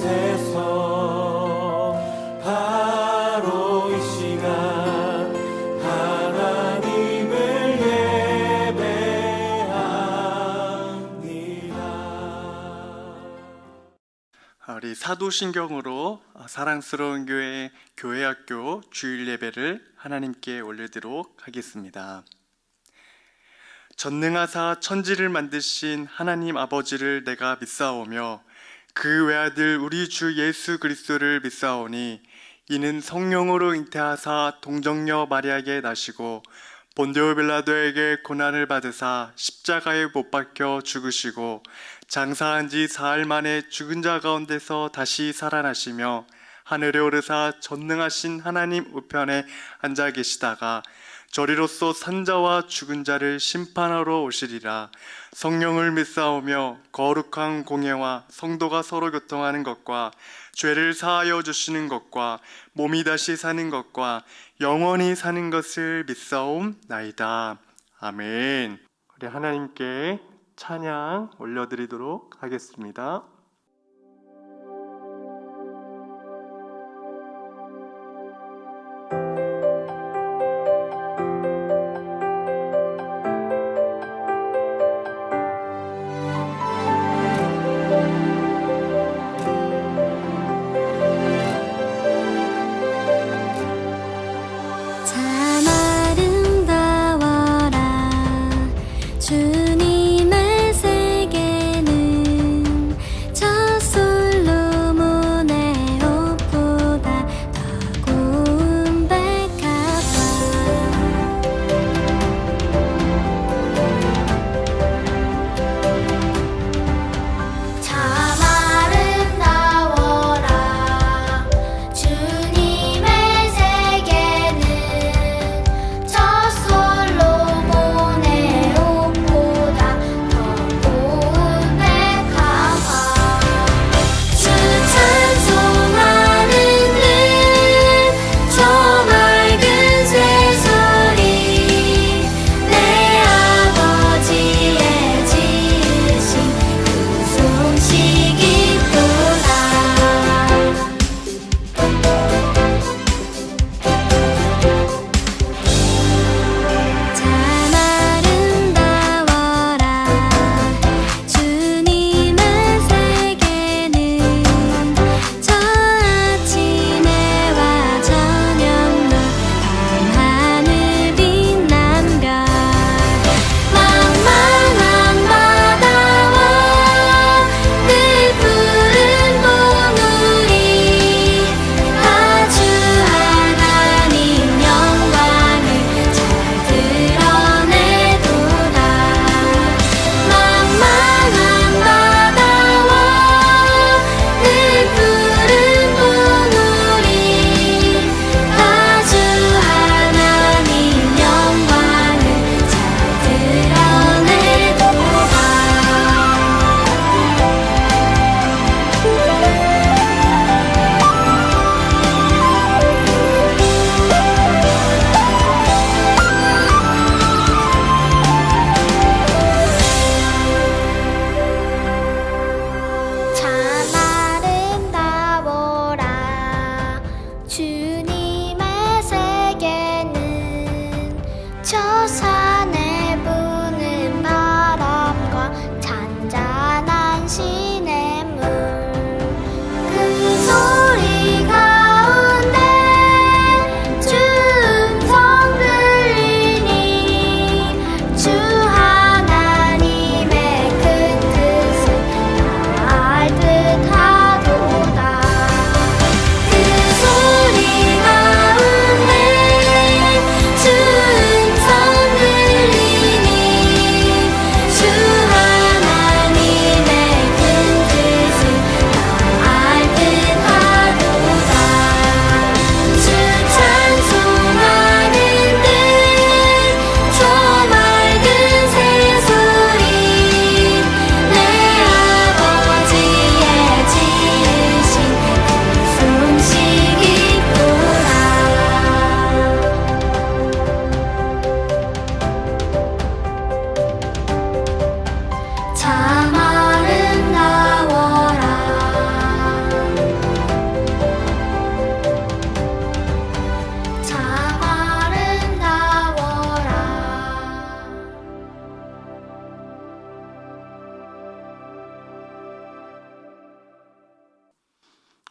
이곳에서 바로 이 시간 하나님을 예배합니다. 우리 사도신경으로 사랑스러운 교회 교회학교 주일 예배를 하나님께 올리도록 하겠습니다. 전능하사 천지를 만드신 하나님 아버지를 내가 믿사오며 그 외아들 우리 주 예수 그리스도를 믿사오니 이는 성령으로 잉태하사 동정녀 마리아에게 나시고 본디오 빌라도에게 고난을 받으사 십자가에 못 박혀 죽으시고 장사한 지 사흘 만에 죽은 자 가운데서 다시 살아나시며 하늘에 오르사 전능하신 하나님 우편에 앉아 계시다가 저리로서 산자와 죽은 자를 심판하러 오시리라. 성령을 믿사오며 거룩한 공예와 성도가 서로 교통하는 것과 죄를 사하여 주시는 것과 몸이 다시 사는 것과 영원히 사는 것을 믿사옵나이다. 아멘. 우리 하나님께 찬양 올려드리도록 하겠습니다. 참 아름다워라 주님의 세계는 참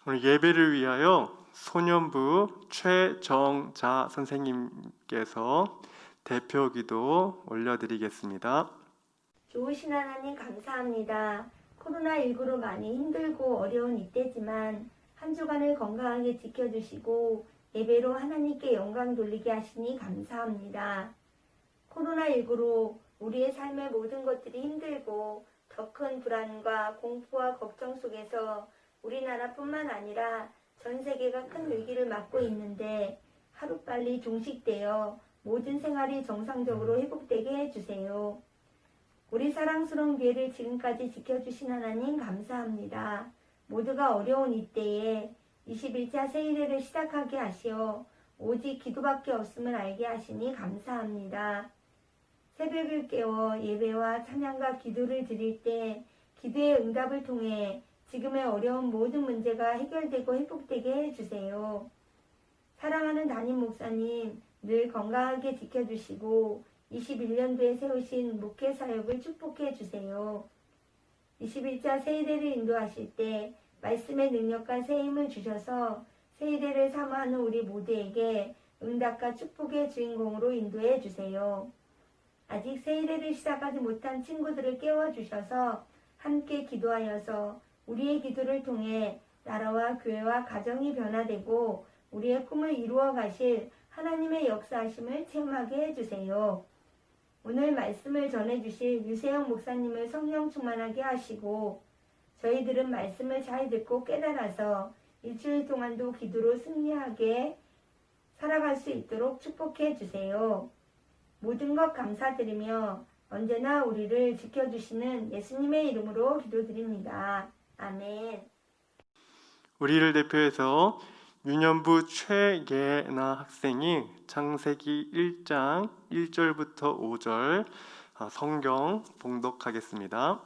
오늘 예배를 위하여 소년부 최정자 선생님께서 대표 기도 올려드리겠습니다. 좋으신 하나님 감사합니다. 코로나19로 많이 힘들고 어려운 이때지만 한 주간을 건강하게 지켜주시고 예배로 하나님께 영광 돌리게 하시니 감사합니다. 코로나19로 우리의 삶의 모든 것들이 힘들고 더 큰 불안과 공포와 걱정 속에서 우리나라뿐만 아니라 전 세계가 큰 위기를 맞고 있는데 하루빨리 종식되어 모든 생활이 정상적으로 회복되게 해주세요. 우리 사랑스러운 교회를 지금까지 지켜주신 하나님 감사합니다. 모두가 어려운 이때에 21차 세일회를 시작하게 하시어 오직 기도밖에 없음을 알게 하시니 감사합니다. 새벽을 깨워 예배와 찬양과 기도를 드릴 때 기도의 응답을 통해 지금의 어려운 모든 문제가 해결되고 회복되게 해주세요. 사랑하는 담임 목사님 늘 건강하게 지켜주시고 21년도에 세우신 목회 사역을 축복해 주세요. 21차 세일회를 인도하실 때 말씀의 능력과 새 힘을 주셔서 세일회를 사모하는 우리 모두에게 응답과 축복의 주인공으로 인도해 주세요. 아직 세일회를 시작하지 못한 친구들을 깨워주셔서 함께 기도하여서 우리의 기도를 통해 나라와 교회와 가정이 변화되고 우리의 꿈을 이루어 가실 하나님의 역사하심을 체험하게 해주세요. 오늘 말씀을 전해주실 유세영 목사님을 성령 충만하게 하시고 저희들은 말씀을 잘 듣고 깨달아서 일주일 동안도 기도로 승리하게 살아갈 수 있도록 축복해 주세요. 모든 것 감사드리며 언제나 우리를 지켜주시는 예수님의 이름으로 기도드립니다. 아멘. 우리를 대표해서 유년부 최예나 학생이 창세기 1장 1절부터 5절 성경 봉독하겠습니다.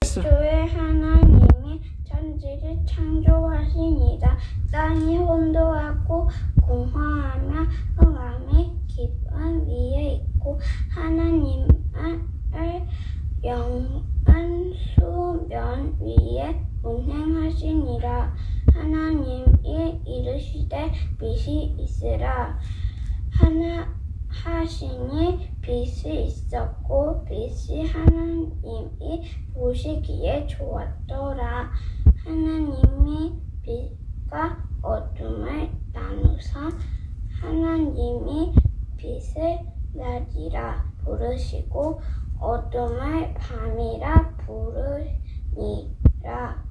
주의 하나님이 천지를 창조하시니라. 땅이 혼돈하고 공허하며 흑암이 깊은 위에 있고 하나님을 영은 수면 위에 운행하시니라. 하나님이 이르시되 빛이 있으라. 하시니 빛이 있었고 빛이 하나님이 보시기에 좋았더라. 하나님이 빛과 어둠을 나누사 하나님이 빛을 낮이라 부르시고 어둠을 밤이라 부르니라.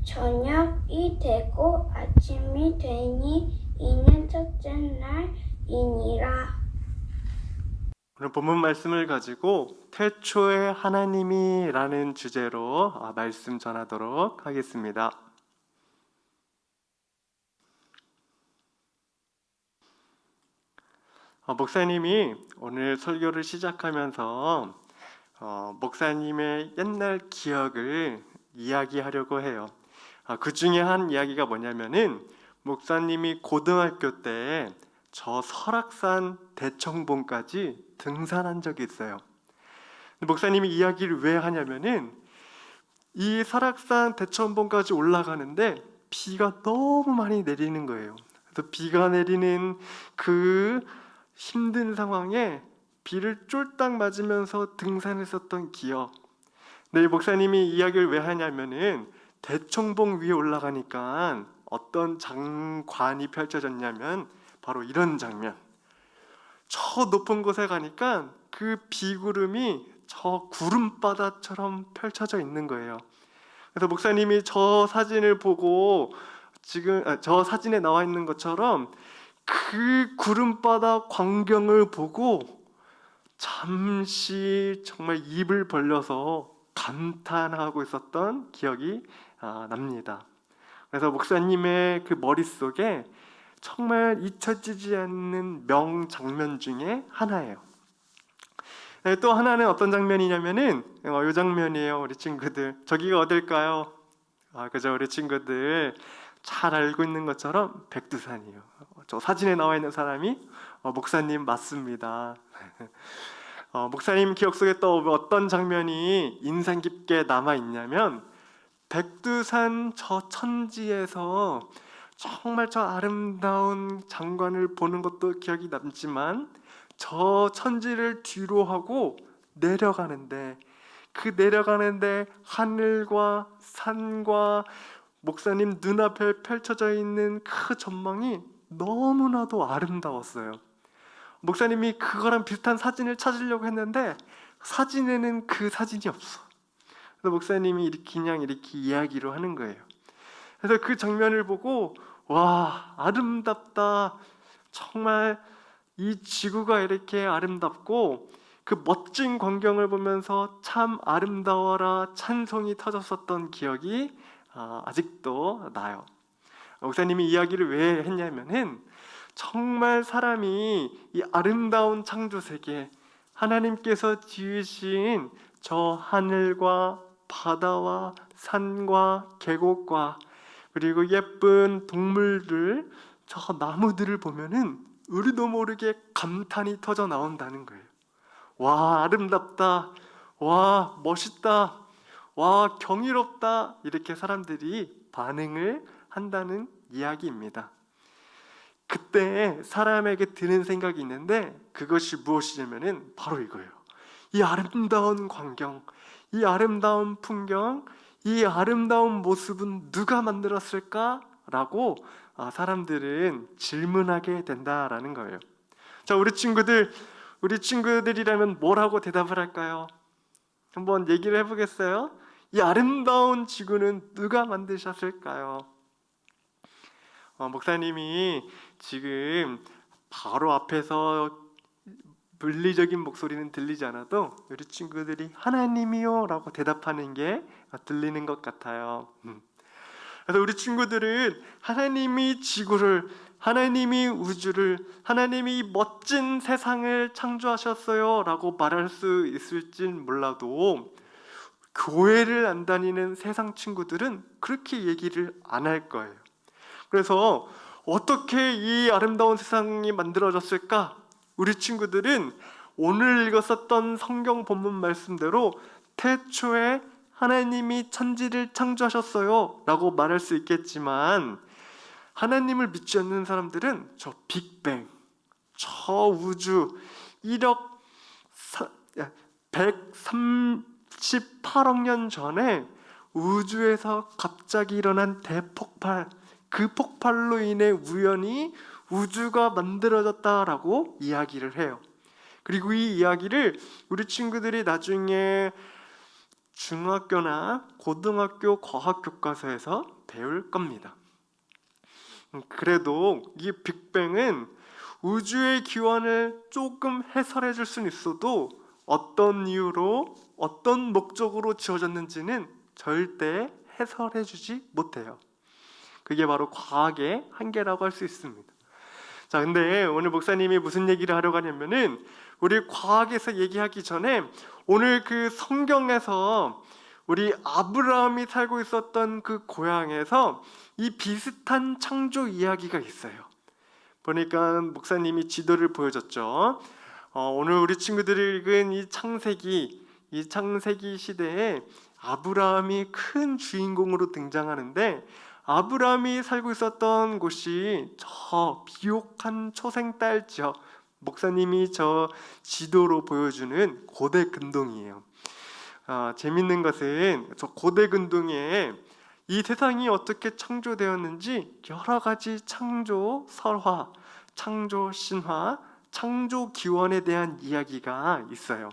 저녁이 되고 아침이 되니 이는 첫째 날이니라. 오늘 본문 말씀을 가지고 태초에 하나님이라는 주제로 말씀 전하도록 하겠습니다. 목사님이 오늘 설교를 시작하면서 목사님의 옛날 기억을 이야기하려고 해요. 그 중에 한 이야기가 뭐냐면은 목사님이 고등학교 때 저 설악산 대청봉까지 등산한 적이 있어요. 목사님이 이야기를 왜 하냐면은 이 설악산 대청봉까지 올라가는데 비가 너무 많이 내리는 거예요. 그래서 비가 내리는 그 힘든 상황에 비를 쫄딱 맞으면서 등산했었던 기억. 네, 목사님이 이야기를 왜 하냐면은 대청봉 위에 올라가니까 어떤 장관이 펼쳐졌냐면 바로 이런 장면. 저 높은 곳에 가니까 그 비구름이 저 구름바다처럼 펼쳐져 있는 거예요. 그래서 목사님이 저 사진을 보고 지금 저 사진에 나와 있는 것처럼 그 구름바다 광경을 보고 잠시 정말 입을 벌려서 감탄하고 있었던 기억이 납니다. 그래서 목사님의 그 머릿속에 정말 잊혀지지 않는 명장면 중에 하나예요. 네, 또 하나는 어떤 장면이냐면은 이 장면이에요. 우리 친구들 저기가 어딜까요? 그죠, 우리 친구들 잘 알고 있는 것처럼 백두산이에요. 저 사진에 나와 있는 사람이 목사님 맞습니다. 목사님 기억 속에 또 어떤 장면이 인상 깊게 남아 있냐면 백두산 저 천지에서 정말 저 아름다운 장관을 보는 것도 기억이 남지만 저 천지를 뒤로 하고 내려가는데 그 내려가는데 하늘과 산과 목사님 눈앞에 펼쳐져 있는 그 전망이 너무나도 아름다웠어요. 목사님이 그거랑 비슷한 사진을 찾으려고 했는데 사진에는 그 사진이 없어. 그래서 목사님이 그냥 이렇게 이야기로 하는 거예요. 그래서 그 장면을 보고 와, 아름답다. 정말 이 지구가 이렇게 아름답고 그 멋진 광경을 보면서 참 아름다워라 찬송이 터졌었던 기억이 아직도 나요. 목사님이 이야기를 왜 했냐면은 정말 사람이 이 아름다운 창조 세계, 하나님께서 지으신 저 하늘과 바다와 산과 계곡과 그리고 예쁜 동물들, 저 나무들을 보면은 우리도 모르게 감탄이 터져 나온다는 거예요. 와, 아름답다. 와, 멋있다. 와, 경이롭다. 이렇게 사람들이 반응을 한다는 이야기입니다. 그때 사람에게 드는 생각이 있는데 그것이 무엇이냐면은 바로 이거예요. 이 아름다운 광경, 이 아름다운 풍경, 이 아름다운 모습은 누가 만들었을까라고 사람들은 질문하게 된다라는 거예요. 자, 우리 친구들이라면 뭐라고 대답을 할까요? 한번 얘기를 해보겠어요? 이 아름다운 지구는 누가 만드셨을까요? 목사님이 지금 바로 앞에서 물리적인 목소리는 들리지 않아도 우리 친구들이 하나님이요 라고 대답하는 게 들리는 것 같아요. 그래서 우리 친구들은 하나님이 지구를, 하나님이 우주를, 하나님이 이 멋진 세상을 창조하셨어요 라고 말할 수 있을진 몰라도 교회를 안 다니는 세상 친구들은 그렇게 얘기를 안 할 거예요. 그래서 어떻게 이 아름다운 세상이 만들어졌을까? 우리 친구들은 오늘 읽었었던 성경 본문 말씀대로 태초에 하나님이 천지를 창조하셨어요 라고 말할 수 있겠지만 하나님을 믿지 않는 사람들은 저 빅뱅, 저 우주 138억 년 전에 우주에서 갑자기 일어난 대폭발, 그 폭발로 인해 우연히 우주가 만들어졌다라고 이야기를 해요. 그리고 이 이야기를 우리 친구들이 나중에 중학교나 고등학교 과학 교과서에서 배울 겁니다. 그래도 이 빅뱅은 우주의 기원을 조금 해설해 줄 수는 있어도 어떤 이유로 어떤 목적으로 지어졌는지는 절대 해설해 주지 못해요. 그게 바로 과학의 한계라고 할 수 있습니다. 자, 근데 오늘 목사님이 무슨 얘기를 하려고 하냐면은 우리 과학에서 얘기하기 전에 오늘 그 성경에서 우리 아브라함이 살고 있었던 그 고향에서 이 비슷한 창조 이야기가 있어요. 보니까 목사님이 지도를 보여줬죠. 오늘 우리 친구들이 읽은 이 창세기 시대에 아브라함이 큰 주인공으로 등장하는데 아브라함이 살고 있었던 곳이 저 비옥한 초생딸 지역, 목사님이 저 지도로 보여주는 고대 근동이에요. 재밌는 것은 저 고대 근동에 이 세상이 어떻게 창조되었는지 여러 가지 창조 설화, 창조 신화, 창조 기원에 대한 이야기가 있어요.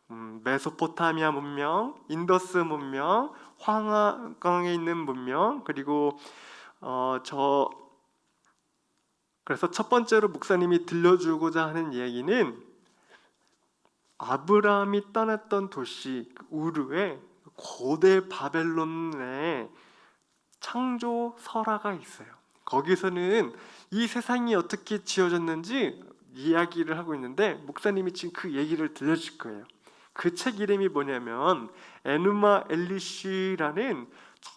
메소포타미아 문명, 인더스 문명, 황하강에 있는 문명, 그리고 그래서 첫 번째로 목사님이 들려주고자 하는 이야기는 아브라함이 떠났던 도시 우르에 고대 바벨론의 창조 설화가 있어요. 거기서는 이 세상이 어떻게 지어졌는지 이야기를 하고 있는데 목사님이 지금 그 얘기를 들려줄 거예요. 그 책 이름이 뭐냐면 에누마 엘리시라는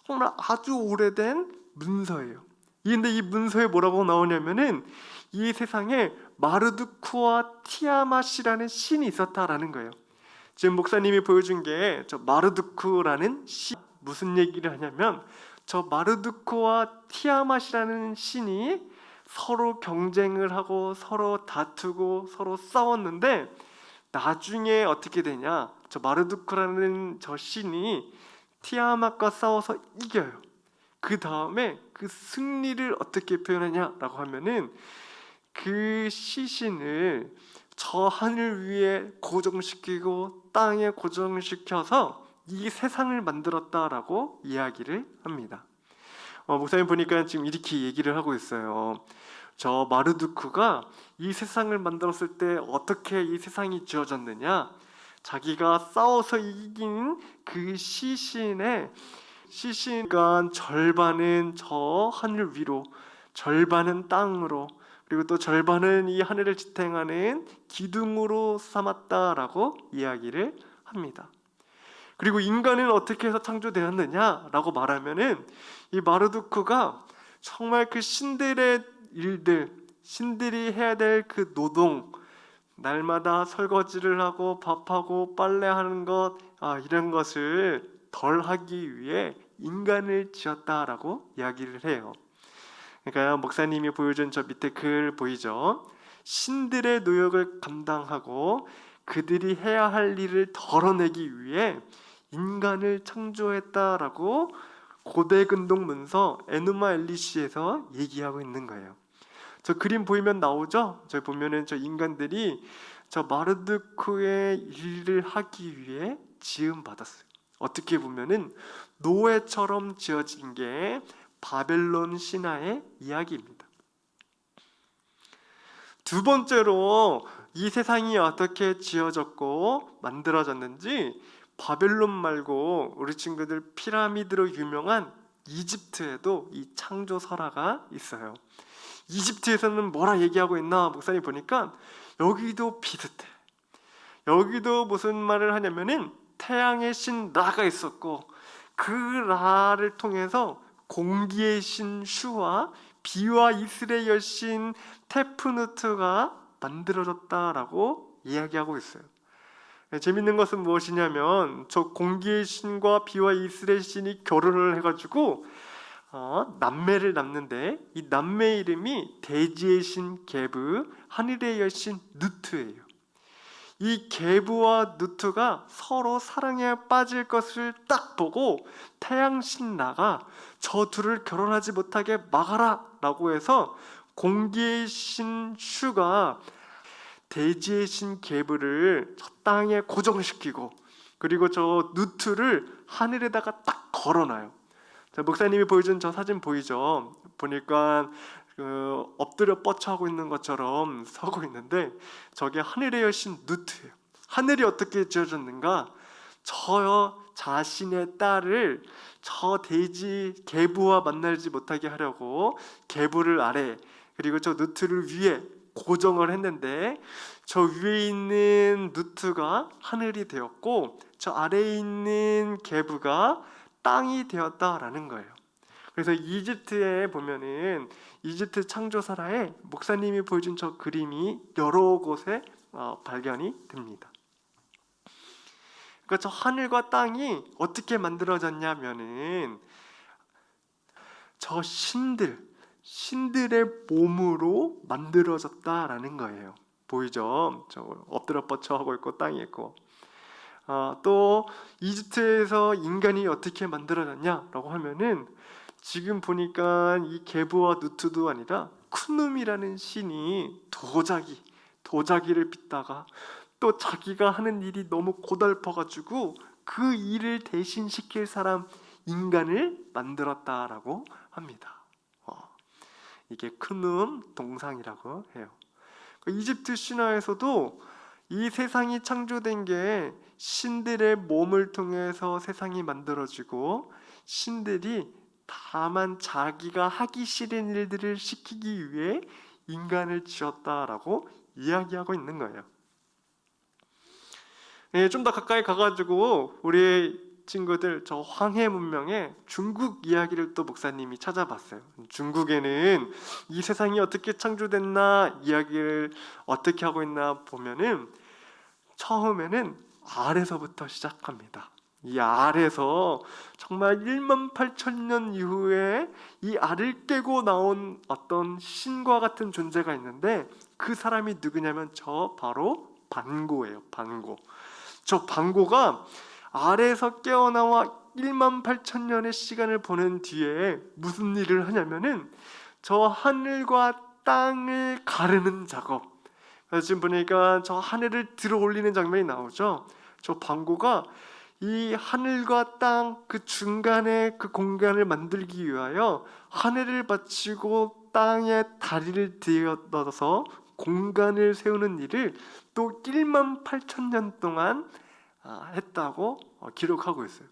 정말 아주 오래된 문서예요. 근데 이 문서에 뭐라고 나오냐면은 이 세상에 마르두크와 티아맛이라는 신이 있었다라는 거예요. 지금 목사님이 보여준 게 저 마르두크라는 무슨 얘기를 하냐면 저 마르두코와 티아맛이라는 신이 서로 경쟁을 하고 서로 다투고 서로 싸웠는데 나중에 어떻게 되냐? 저 마르두코라는 저 신이 티아맛과 싸워서 이겨요. 그 다음에 그 승리를 어떻게 표현하냐라고 하면은 그 시신을 저 하늘 위에 고정시키고 땅에 고정시켜서 이 세상을 만들었다라고 이야기를 합니다. 목사님 보니까 지금 이렇게 얘기를 하고 있어요. 저 마르두크가 이 세상을 만들었을 때 어떻게 이 세상이 지어졌느냐? 자기가 싸워서 이긴 그 시신과 절반은 저 하늘 위로, 절반은 땅으로, 그리고 또 절반은 이 하늘을 지탱하는 기둥으로 삼았다라고 이야기를 합니다. 그리고 인간은 어떻게 해서 창조되었느냐라고 말하면은 이 마르두크가 정말 그 신들의 일들, 신들이 해야 될 그 노동, 날마다 설거지를 하고 밥하고 빨래하는 것, 이런 것을 덜 하기 위해 인간을 지었다라고 이야기를 해요. 그러니까 목사님이 보여준 저 밑에 글 보이죠? 신들의 노역을 감당하고 그들이 해야 할 일을 덜어내기 위해 인간을 창조했다라고 고대 근동 문서 에누마 엘리시에서 얘기하고 있는 거예요. 저 그림 보이면 나오죠? 저 보면은 저 인간들이 저 마르두크의 일을 하기 위해 지음 받았어요. 어떻게 보면은 노예처럼 지어진 게 바벨론 신화의 이야기입니다. 두 번째로 이 세상이 어떻게 지어졌고 만들어졌는지 바벨론 말고 우리 친구들 피라미드로 유명한 이집트에도 이 창조 설화가 있어요. 이집트에서는 뭐라 얘기하고 있나 목사님 보니까 여기도 비슷해. 여기도 무슨 말을 하냐면은 태양의 신 라가 있었고 그 라를 통해서 공기의 신 슈와 비와 이슬의 여신 테프누트가 만들어졌다라고 이야기하고 있어요. 재밌는 것은 무엇이냐면 저 공기의 신과 비와 이슬의 신이 결혼을 해가지고 남매를 낳는데 이 남매 이름이 대지의 신 게브, 하늘의 여신 누트예요. 이 게브와 누트가 서로 사랑에 빠질 것을 딱 보고 태양신 라가 저 둘을 결혼하지 못하게 막아라 라고 해서 공기의 신 슈가 대지의 신 게브를 저 땅에 고정시키고 그리고 저 누트를 하늘에다가 딱 걸어놔요. 자, 목사님이 보여준 저 사진 보이죠? 보니까 엎드려 뻗쳐하고 있는 것처럼 서고 있는데 저게 하늘의 여신 누트예요. 하늘이 어떻게 지어졌는가? 저 자신의 딸을 저 대지 게브와 만나지 못하게 하려고 게브를 아래 그리고 저 누트를 위에 고정을 했는데 저 위에 있는 누트가 하늘이 되었고 저 아래에 있는 게브가 땅이 되었다라는 거예요. 그래서 이집트에 보면은 이집트 창조설화에 목사님이 보여준 저 그림이 여러 곳에 발견이 됩니다. 그러니까 저 하늘과 땅이 어떻게 만들어졌냐면은 저 신들의 몸으로 만들어졌다라는 거예요. 보이죠? 저 엎드려 뻗쳐 하고 있고 땅이 있고 또 이집트에서 인간이 어떻게 만들어졌냐라고 하면은 지금 보니까 이 게브와 누트도 아니라 쿠눔이라는 신이 도자기를 빚다가 또 자기가 하는 일이 너무 고달퍼가지고 그 일을 대신 시킬 사람 인간을 만들었다라고 합니다. 이게 쿠눔 동상이라고 해요. 이집트 신화에서도 이 세상이 창조된 게 신들의 몸을 통해서 세상이 만들어지고 신들이 다만 자기가 하기 싫은 일들을 시키기 위해 인간을 지었다라고 이야기하고 있는 거예요. 좀 더 가까이 가가지고 우리 친구들 저 황해 문명의 중국 이야기를 또 목사님이 찾아봤어요. 중국에는 이 세상이 어떻게 창조됐나 이야기를 어떻게 하고 있나 보면은 처음에는 알에서부터 시작합니다. 이 알에서 정말 1만 8천 년 이후에 이 알을 깨고 나온 어떤 신과 같은 존재가 있는데 그 사람이 누구냐면 저 바로 반고예요. 반고. 저 반고가 알에서 깨어나와 1만 8천 년의 시간을 보낸 뒤에 무슨 일을 하냐면은 저 하늘과 땅을 가르는 작업. 그래서 지금 보니까 저 하늘을 들어 올리는 장면이 나오죠. 저 반고가 이 하늘과 땅 그 중간에 그 공간을 만들기 위하여 하늘을 받치고 땅에 다리를 들여 넣어서 공간을 세우는 일을 또 1만 8천 년 동안 했다고 기록하고 있어요.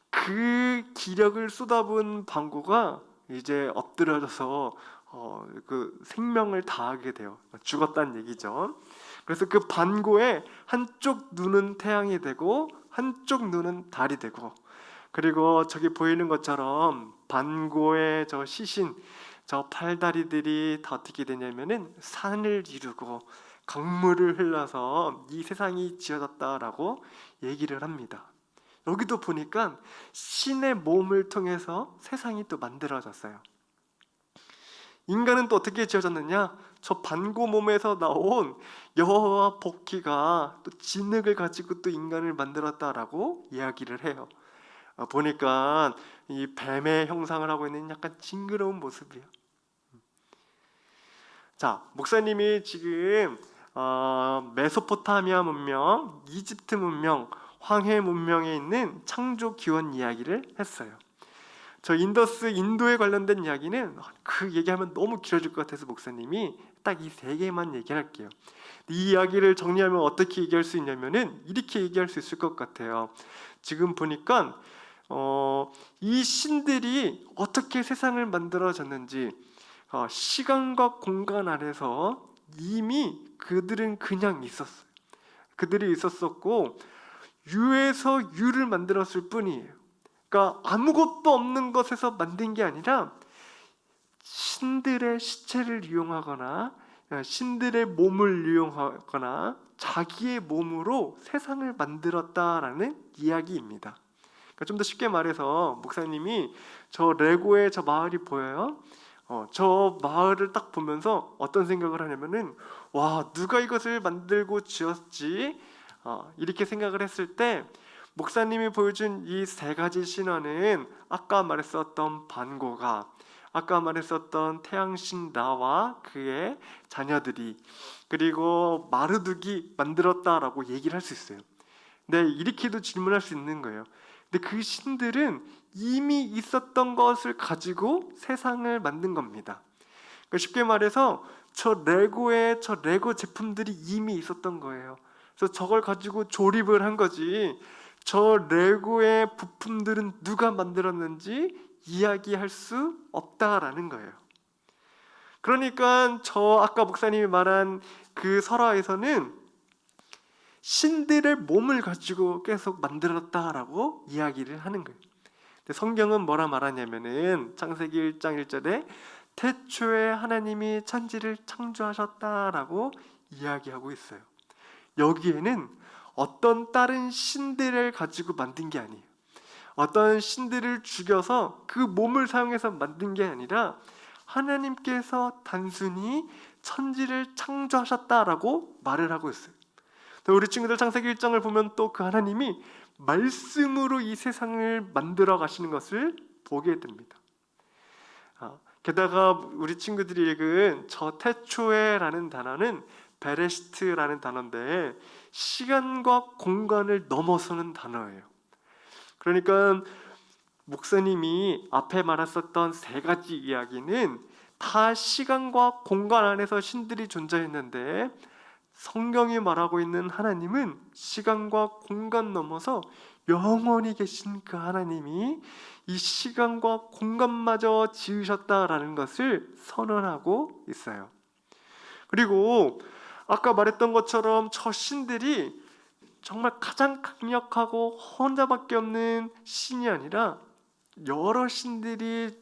그 기력을 쏟아부은 반고가 이제 엎드려져서 그 생명을 다하게 돼요. 죽었다는 얘기죠. 그래서 그 반고의 한쪽 눈은 태양이 되고 한쪽 눈은 달이 되고, 그리고 저기 보이는 것처럼 반고의 저 시신, 저 팔다리들이 다 어떻게 되냐면은 산을 이루고 강물을 흘러서 이 세상이 지어졌다라고 얘기를 합니다. 여기도 보니까 신의 몸을 통해서 세상이 또 만들어졌어요. 인간은 또 어떻게 지어졌느냐? 저 반고 몸에서 나온 여호와 복희가 또 진흙을 가지고 또 인간을 만들었다라고 이야기를 해요. 보니까 이 뱀의 형상을 하고 있는 약간 징그러운 모습이에요. 자, 목사님이 지금 메소포타미아 문명, 이집트 문명, 황해 문명에 있는 창조 기원 이야기를 했어요. 저 인도에 관련된 이야기는 그 얘기하면 너무 길어질 것 같아서 목사님이 딱 이 세 개만 얘기할게요. 이 이야기를 정리하면 어떻게 얘기할 수 있냐면은 이렇게 얘기할 수 있을 것 같아요. 지금 보니까 이 신들이 어떻게 세상을 만들어졌는지 시간과 공간 안에서 이미 그들은 그냥 있었어요. 그들이 있었었고 유에서 유를 만들었을 뿐이에요. 그러니까 아무것도 없는 것에서 만든 게 아니라 신들의 시체를 이용하거나 신들의 몸을 이용하거나 자기의 몸으로 세상을 만들었다라는 이야기입니다. 그러니까 좀 더 쉽게 말해서 목사님이 저 레고의 저 마을이 보여요. 저 마을을 딱 보면서 어떤 생각을 하냐면은 와, 누가 이것을 만들고 지었지? 이렇게 생각을 했을 때 목사님이 보여준 이 세 가지 신화는 아까 말했었던 반고가, 아까 말했었던 태양신 라와 그의 자녀들이, 그리고 마르둑이 만들었다라고 얘기를 할 수 있어요. 네, 이렇게도 질문할 수 있는 거예요. 근데 그 신들은 이미 있었던 것을 가지고 세상을 만든 겁니다. 그러니까 쉽게 말해서 저 레고 제품들이 이미 있었던 거예요. 그래서 저걸 가지고 조립을 한 거지, 저 레고의 부품들은 누가 만들었는지 이야기할 수 없다라는 거예요. 그러니까 저 아까 목사님이 말한 그 설화에서는 신들의 몸을 가지고 계속 만들었다라고 이야기를 하는 거예요. 근데 성경은 뭐라 말하냐면은 창세기 1장 1절에 태초에 하나님이 천지를 창조하셨다라고 이야기하고 있어요. 여기에는 어떤 다른 신들을 가지고 만든 게 아니에요. 어떤 신들을 죽여서 그 몸을 사용해서 만든 게 아니라 하나님께서 단순히 천지를 창조하셨다라고 말을 하고 있어요. 우리 친구들 창세기 1장을 보면 또 그 하나님이 말씀으로 이 세상을 만들어 가시는 것을 보게 됩니다. 게다가 우리 친구들이 읽은 저 태초에라는 단어는 베레시트라는 단어인데 시간과 공간을 넘어서는 단어예요. 그러니까 목사님이 앞에 말했었던 세 가지 이야기는 다 시간과 공간 안에서 신들이 존재했는데 성경이 말하고 있는 하나님은 시간과 공간 넘어서 영원히 계신 그 하나님이 이 시간과 공간마저 지으셨다라는 것을 선언하고 있어요. 그리고 아까 말했던 것처럼 저 신들이 정말 가장 강력하고 혼자밖에 없는 신이 아니라 여러 신들이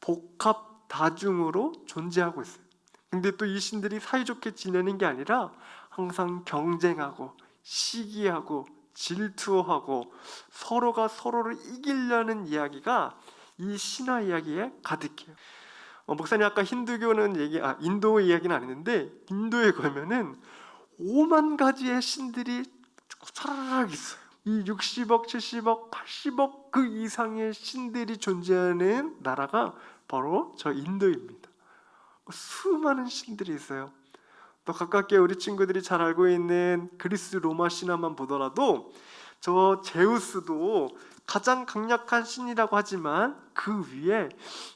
복합 다중으로 존재하고 있어요. 근데 또 이 신들이 사이좋게 지내는 게 아니라 항상 경쟁하고 시기하고 질투하고 서로가 서로를 이기려는 이야기가 이 신화 이야기에 가득해요. 목사님 아까 인도 이야기는 안 했는데 인도에 가면은 5만 가지의 신들이 차라락 있어요. 이 60억, 70억, 80억 그 이상의 신들이 존재하는 나라가 바로 저 인도입니다. 수많은 신들이 있어요. 또 가깝게 우리 친구들이 잘 알고 있는 그리스 로마 신화만 보더라도 저 제우스도 가장 강력한 신이라고 하지만 그 위에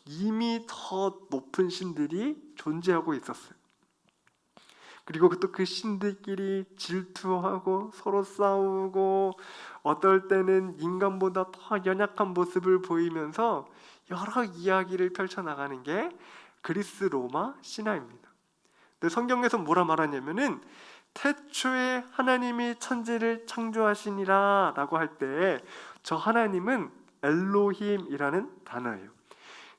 이미 더 높은 신들이 존재하고 있었어요. 그리고 또 그 신들끼리 질투하고 서로 싸우고 어떨 때는 인간보다 더 연약한 모습을 보이면서 여러 이야기를 펼쳐나가는 게 그리스 로마 신화입니다. 근데 성경에서 뭐라 말하냐면은 태초에 하나님이 천지를 창조하시니라 라고 할 때 저 하나님은 엘로힘이라는 단어예요.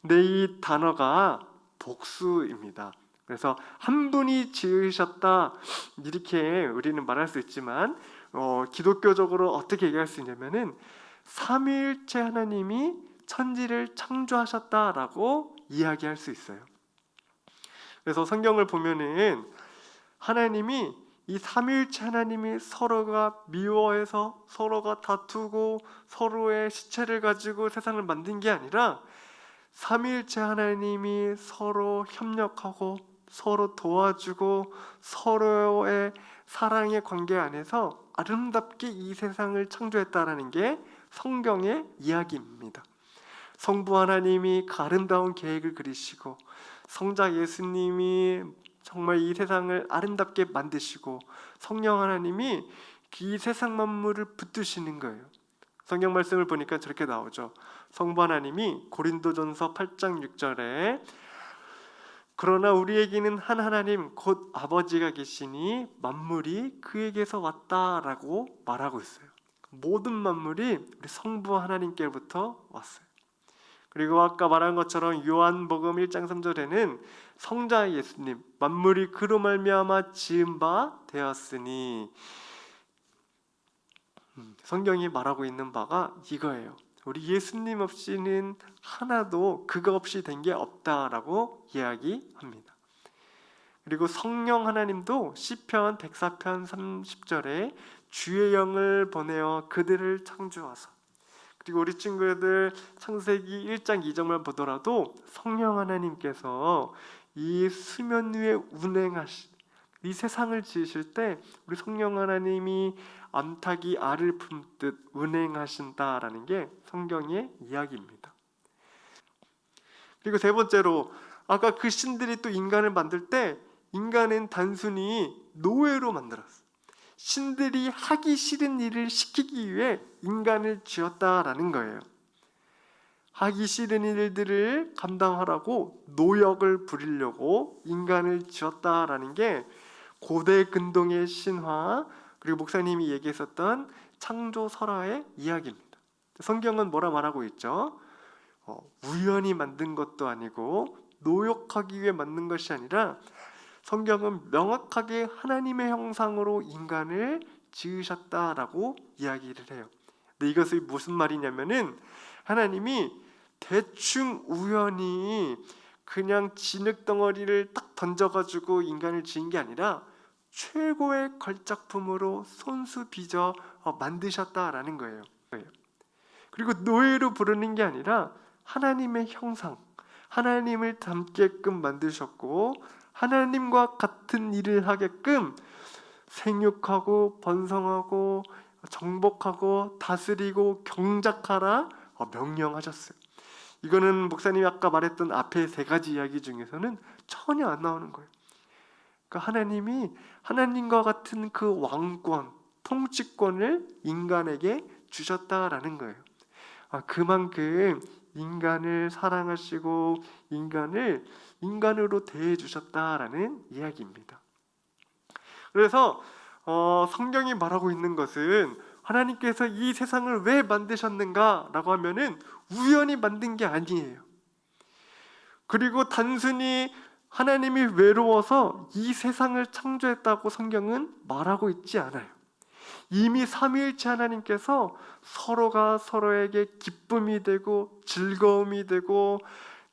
근데 이 단어가 복수입니다. 그래서 한 분이 지으셨다 이렇게 우리는 말할 수 있지만 기독교적으로 어떻게 얘기할 수 있냐면은 삼위일체 하나님이 천지를 창조하셨다라고 이야기할 수 있어요. 그래서 성경을 보면은 하나님이 이 삼위일체 하나님이 서로가 미워해서 서로가 다투고 서로의 시체를 가지고 세상을 만든 게 아니라 삼위일체 하나님이 서로 협력하고 서로 도와주고 서로의 사랑의 관계 안에서 아름답게 이 세상을 창조했다라는 게 성경의 이야기입니다. 성부 하나님이 그 아름다운 계획을 그리시고 성자 예수님이 정말 이 세상을 아름답게 만드시고 성령 하나님이 이 세상 만물을 붙드시는 거예요. 성경 말씀을 보니까 저렇게 나오죠. 성부 하나님이 고린도전서 8장 6절에 그러나 우리에게는 한 하나님 곧 아버지가 계시니 만물이 그에게서 왔다라고 말하고 있어요. 모든 만물이 우리 성부 하나님께로부터 왔어요. 그리고 아까 말한 것처럼 요한복음 1장 3절에는 성자 예수님 만물이 그로 말미암아 지은 바 되었으니 성경이 말하고 있는 바가 이거예요. 우리 예수님 없이는 하나도 그거 없이 된 게 없다라고 이야기합니다. 그리고 성령 하나님도 시편 104편 30절에 주의 영을 보내어 그들을 창조하사 그리고 우리 친구들 창세기 1장 2절만 보더라도 성령 하나님께서 이 수면 위에 운행하신 이 세상을 지으실 때 우리 성령 하나님이 암탉이 알을 품듯 운행하신다라는 게 성경의 이야기입니다. 그리고 세 번째로 아까 그 신들이 또 인간을 만들 때 인간은 단순히 노예로 만들었어요. 신들이 하기 싫은 일을 시키기 위해 인간을 지었다라는 거예요. 하기 싫은 일들을 감당하라고 노역을 부리려고 인간을 지었다라는 게 고대 근동의 신화 그리고 목사님이 얘기했었던 창조 설화의 이야기입니다. 성경은 뭐라 말하고 있죠? 우연히 만든 것도 아니고 노역하기 위해 만든 것이 아니라 성경은 명확하게 하나님의 형상으로 인간을 지으셨다라고 이야기를 해요. 근데 이것이 무슨 말이냐면은 하나님이 대충 우연히 그냥 진흙덩어리를 딱 던져가지고 인간을 지은 게 아니라 최고의 걸작품으로 손수 빚어 만드셨다라는 거예요. 그리고 노예로 부르는 게 아니라 하나님의 형상, 하나님을 닮게끔 만드셨고 하나님과 같은 일을 하게끔 생육하고 번성하고 정복하고 다스리고 경작하라 명령하셨어요. 이거는 목사님이 아까 말했던 앞에 세 가지 이야기 중에서는 전혀 안 나오는 거예요. 그러니까 하나님이 하나님과 같은 그 왕권, 통치권을 인간에게 주셨다라는 거예요. 그만큼 인간을 사랑하시고 인간을 인간으로 대해 주셨다라는 이야기입니다. 그래서 성경이 말하고 있는 것은 하나님께서 이 세상을 왜 만드셨는가라고 하면은 우연히 만든 게 아니에요. 그리고 단순히 하나님이 외로워서 이 세상을 창조했다고 성경은 말하고 있지 않아요. 이미 삼위일체 하나님께서 서로가 서로에게 기쁨이 되고 즐거움이 되고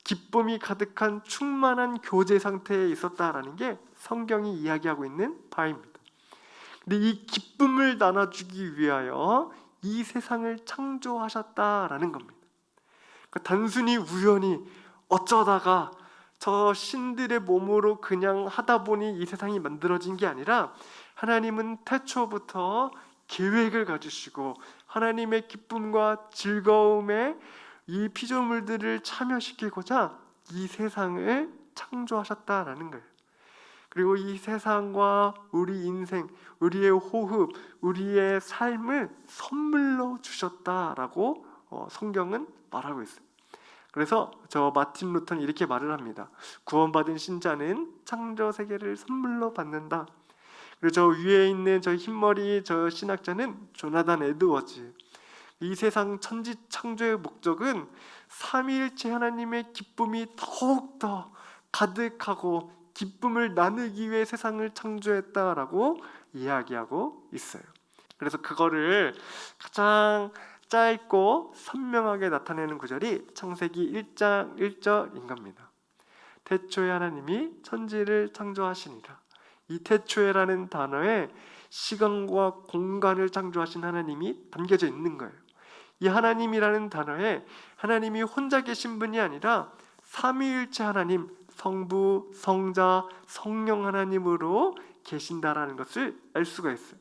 기쁨이 가득한 충만한 교제 상태에 있었다라는 게 성경이 이야기하고 있는 바입니다. 근데 이 기쁨을 나눠주기 위하여 이 세상을 창조하셨다라는 겁니다. 그러니까 단순히 우연히 어쩌다가 저 신들의 몸으로 그냥 하다 보니 이 세상이 만들어진 게 아니라 하나님은 태초부터 계획을 가지시고 하나님의 기쁨과 즐거움에 이 피조물들을 참여시키고자 이 세상을 창조하셨다라는 거예요. 그리고 이 세상과 우리 인생, 우리의 호흡, 우리의 삶을 선물로 주셨다라고 성경은 말하고 있어요. 그래서 저 마틴 루터는 이렇게 말을 합니다. 구원받은 신자는 창조 세계를 선물로 받는다. 그리고 저 위에 있는 저 흰머리 저 신학자는 조나단 에드워즈. 이 세상 천지 창조의 목적은 삼위일체 하나님의 기쁨이 더욱더 가득하고 기쁨을 나누기 위해 세상을 창조했다라고 이야기하고 있어요. 그래서 그거를 가장 짧고 선명하게 나타내는 구절이 창세기 1장 1절인 겁니다. 태초에 하나님이 천지를 창조하시니라. 이 태초에라는 단어에 시간과 공간을 창조하신 하나님이 담겨져 있는 거예요. 이 하나님이라는 단어에 하나님이 혼자 계신 분이 아니라 삼위일체 하나님, 성부, 성자, 성령 하나님으로 계신다라는 것을 알 수가 있어요.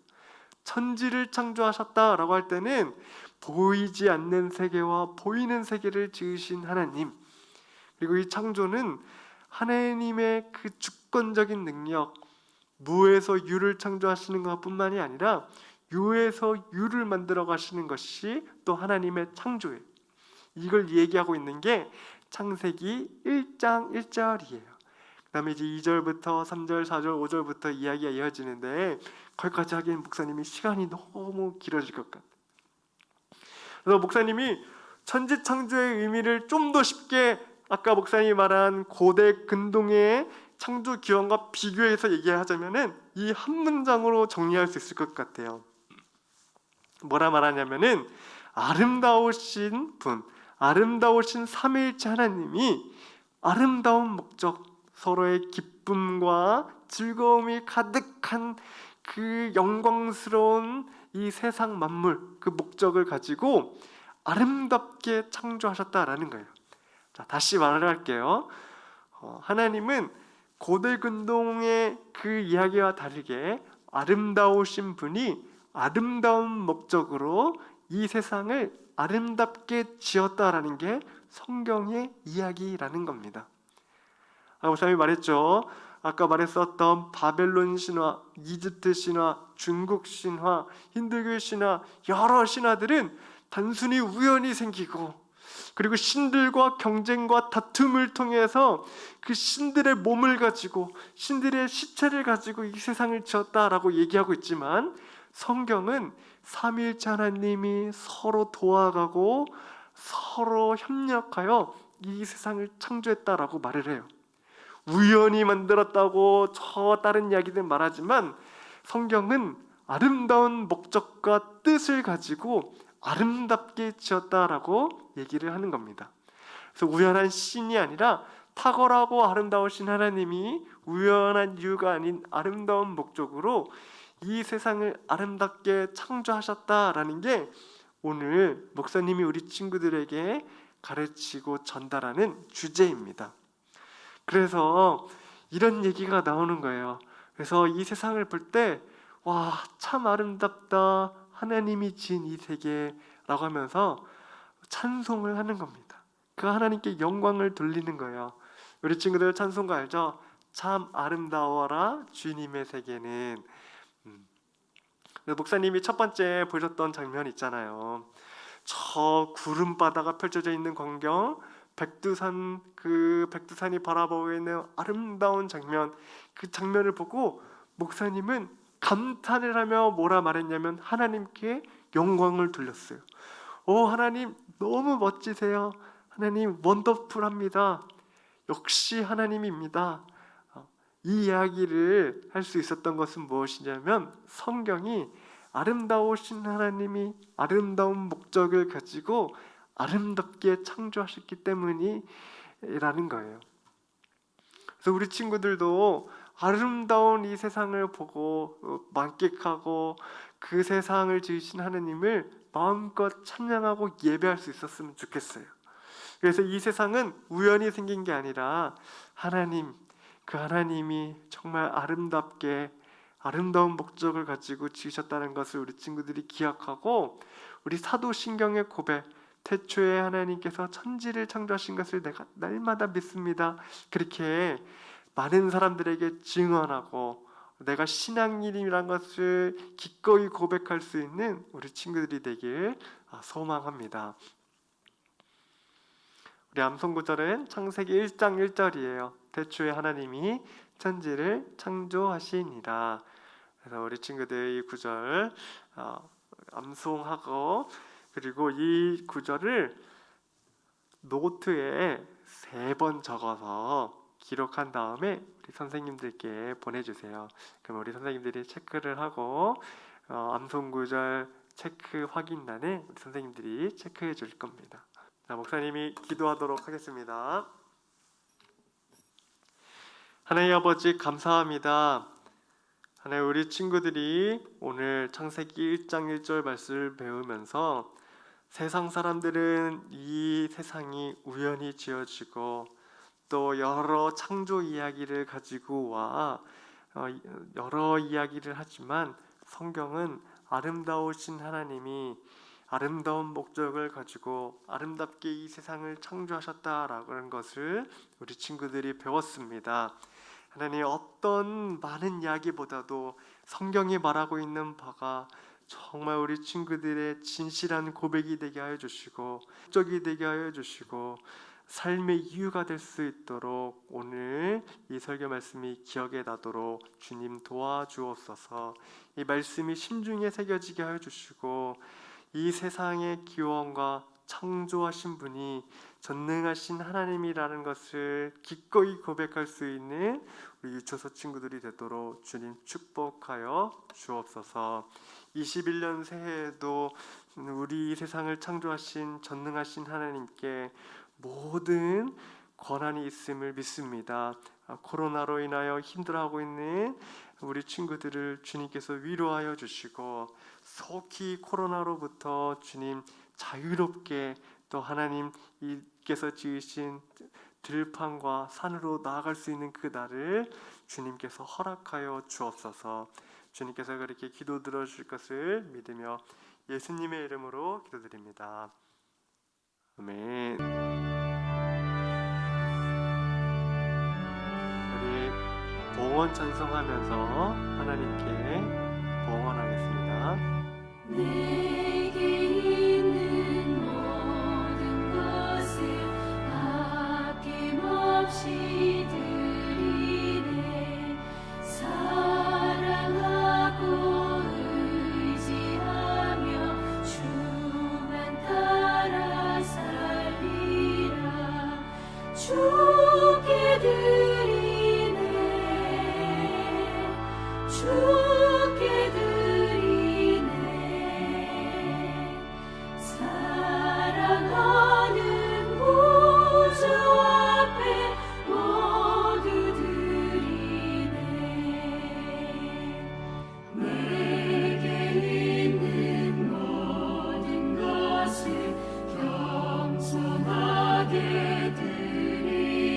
천지를 창조하셨다라고 할 때는 보이지 않는 세계와 보이는 세계를 지으신 하나님, 그리고 이 창조는 하나님의 그 주권적인 능력, 무에서 유를 창조하시는 것뿐만이 아니라 유에서 유를 만들어 가시는 것이 또 하나님의 창조예요. 이걸 얘기하고 있는 게 창세기 1장 1절이에요. 그 다음에 이제 2절부터 3절, 4절, 5절부터 이야기가 이어지는데 거기까지 하기엔 목사님이 시간이 너무 길어질 것 같아요. 그래서 목사님이 천지 창조의 의미를 좀 더 쉽게 아까 목사님이 말한 고대 근동의 창조 기원과 비교해서 얘기하자면은 이 한 문장으로 정리할 수 있을 것 같아요. 뭐라 말하냐면은 아름다우신 분, 아름다우신 삼위일체 하나님이 아름다운 목적, 서로의 기쁨과 즐거움이 가득한 그 영광스러운 이 세상 만물, 그 목적을 가지고 아름답게 창조하셨다라는 거예요. 자, 다시 말을 할게요. 하나님은 고대 근동의 그 이야기와 다르게 아름다우신 분이 아름다운 목적으로 이 세상을 아름답게 지었다라는 게 성경의 이야기라는 겁니다. 목사님이 말했죠. 아까 말했었던 바벨론 신화, 이집트 신화, 중국 신화, 힌두교 신화, 여러 신화들은 단순히 우연히 생기고 그리고 신들과 경쟁과 다툼을 통해서 그 신들의 몸을 가지고 신들의 시체를 가지고 이 세상을 지었다라고 얘기하고 있지만 성경은 삼위일체 하나님이 서로 도와가고 서로 협력하여 이 세상을 창조했다라고 말을 해요. 우연히 만들었다고 저 다른 이야기들 말하지만 성경은 아름다운 목적과 뜻을 가지고 아름답게 지었다라고 얘기를 하는 겁니다. 그래서 우연한 신이 아니라 탁월하고 아름다우신 하나님이 우연한 이유가 아닌 아름다운 목적으로 이 세상을 아름답게 창조하셨다라는 게 오늘 목사님이 우리 친구들에게 가르치고 전달하는 주제입니다. 그래서 이런 얘기가 나오는 거예요. 그래서 이 세상을 볼 때 와, 참 아름답다, 하나님이 지은 이 세계라고 하면서 찬송을 하는 겁니다. 그 하나님께 영광을 돌리는 거예요. 우리 친구들 찬송가 알죠? 참 아름다워라 주님의 세계는. 목사님이 첫 번째 보셨던 장면 있잖아요. 저 구름 바다가 펼쳐져 있는 광경, 백두산, 그 백두산이 바라보고 있는 아름다운 장면, 그 장면을 보고 목사님은 감탄을 하며 뭐라 말했냐면 하나님께 영광을 돌렸어요. 하나님 너무 멋지세요. 하나님 원더풀합니다. 역시 하나님입니다. 이 이야기를 할 수 있었던 것은 무엇이냐면 성경이 아름다우신 하나님이 아름다운 목적을 가지고 아름답게 창조하셨기 때문이라는 거예요. 그래서 우리 친구들도 아름다운 이 세상을 보고 만끽하고 그 세상을 지으신 하나님을 마음껏 찬양하고 예배할 수 있었으면 좋겠어요. 그래서 이 세상은 우연히 생긴 게 아니라 하나님, 그 하나님이 정말 아름답게 아름다운 목적을 가지고 지으셨다는 것을 우리 친구들이 기억하고, 우리 사도신경의 고백, 태초에 하나님께서 천지를 창조하신 것을 내가 날마다 믿습니다, 그렇게 많은 사람들에게 증언하고 내가 신앙인이라는 것을 기꺼이 고백할 수 있는 우리 친구들이 되길 소망합니다. 우리 암송구절은 창세기 1장 1절이에요. 태초에 하나님이 천지를 창조하시니라. 그래서 우리 친구들 이 구절 암송하고, 그리고 이 구절을 노트에 3번 적어서 기록한 다음에 우리 선생님들께 보내주세요. 그럼 우리 선생님들이 체크를 하고 암송구절 체크 확인란에 우리 선생님들이 체크해 줄 겁니다. 자, 목사님이 기도하도록 하겠습니다. 하나님 아버지, 감사합니다. 하나님, 우리 친구들이 오늘 창세기 1장 1절 말씀을 배우면서 세상 사람들은 이 세상이 우연히 지어지고 또 여러 창조 이야기를 가지고 와 여러 이야기를 하지만, 성경은 아름다우신 하나님이 아름다운 목적을 가지고 아름답게 이 세상을 창조하셨다라는 것을 우리 친구들이 배웠습니다. 하나님, 어떤 많은 이야기보다도 성경이 말하고 있는 바가 정말 우리 친구들의 진실한 고백이 되게 하여 주시고, 목적이 되게 하여 주시고, 삶의 이유가 될 수 있도록 오늘 이 설교 말씀이 기억에 나도록 주님 도와주옵소서. 이 말씀이 심중에 새겨지게 하여 주시고, 이 세상의 기원과 창조하신 분이 전능하신 하나님이라는 것을 기꺼이 고백할 수 있는 우리 유초소 친구들이 되도록 주님 축복하여 주옵소서. 21년 새해에도 우리 세상을 창조하신 전능하신 하나님께 모든 권한이 있음을 믿습니다. 코로나로 인하여 힘들어하고 있는 우리 친구들을 주님께서 위로하여 주시고, 속히 코로나로부터 주님 자유롭게 또 하나님께서 지으신 들판과 산으로 나아갈 수 있는 그 날을 주님께서 허락하여 주옵소서. 주님께서 그렇게 기도 들어주실 것을 믿으며 예수님의 이름으로 기도드립니다. 아멘. 우리 봉헌 찬송하면서 하나님께 봉헌하겠습니다. 내게 있는 모든 것을 아낌없이 드리네. 사랑하고 의지하며 주만 따라 살리라. 주께 드리네. 주께 드리네. 사랑하는 구주 앞에 모두 드리네. 내게 있는 모든 것을 겸손하게 드리네.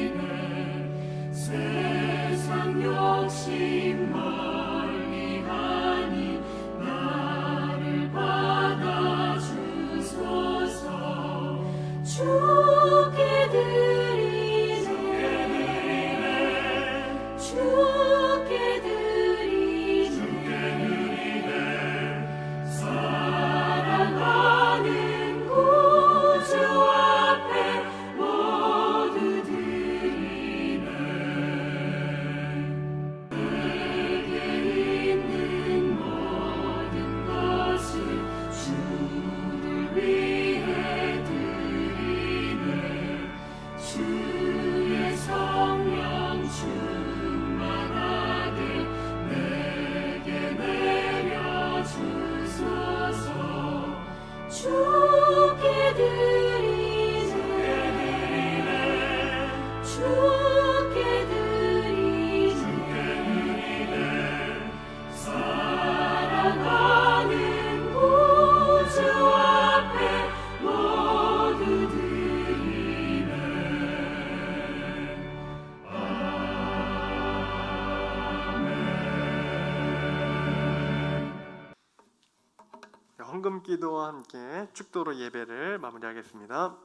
헌금 기도와 함께 축도로 예배를 마무리하겠습니다.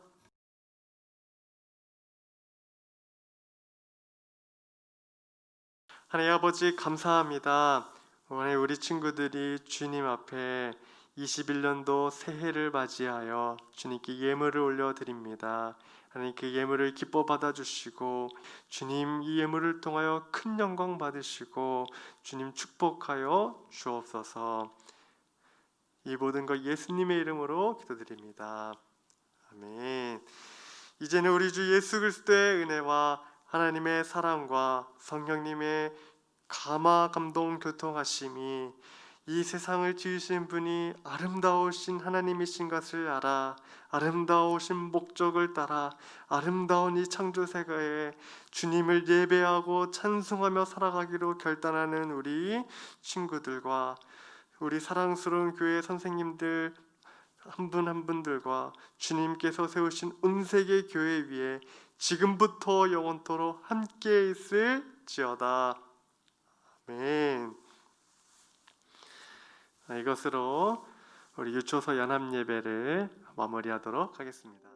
하나님 아버지 감사합니다. 오늘 우리 친구들이 주님 앞에 21년도 새해를 맞이하여 주님께 예물을 올려드립니다. 하나님 그 예물을 기뻐 받아주시고 주님 이 예물을 통하여 큰 영광 받으시고 주님 축복하여 주옵소서. 이 모든 것 예수님의 이름으로 기도드립니다. 아멘. 이제는 우리 주 예수 그리스도의 은혜와 하나님의 사랑과 성령님의 감화 감동 교통하심이 이 세상을 지으신 분이 아름다우신 하나님이신 것을 알아 아름다우신 목적을 따라 아름다운 이 창조세계에 주님을 예배하고 찬송하며 살아가기로 결단하는 우리 친구들과 우리 사랑스러운 교회 선생님들 한 분 한 분들과 주님께서 세우신 온 세계 교회 위에 지금부터 영원토록 함께 있을지어다. 아멘. 이것으로 우리 유초서 연합 예배를 마무리하도록 하겠습니다.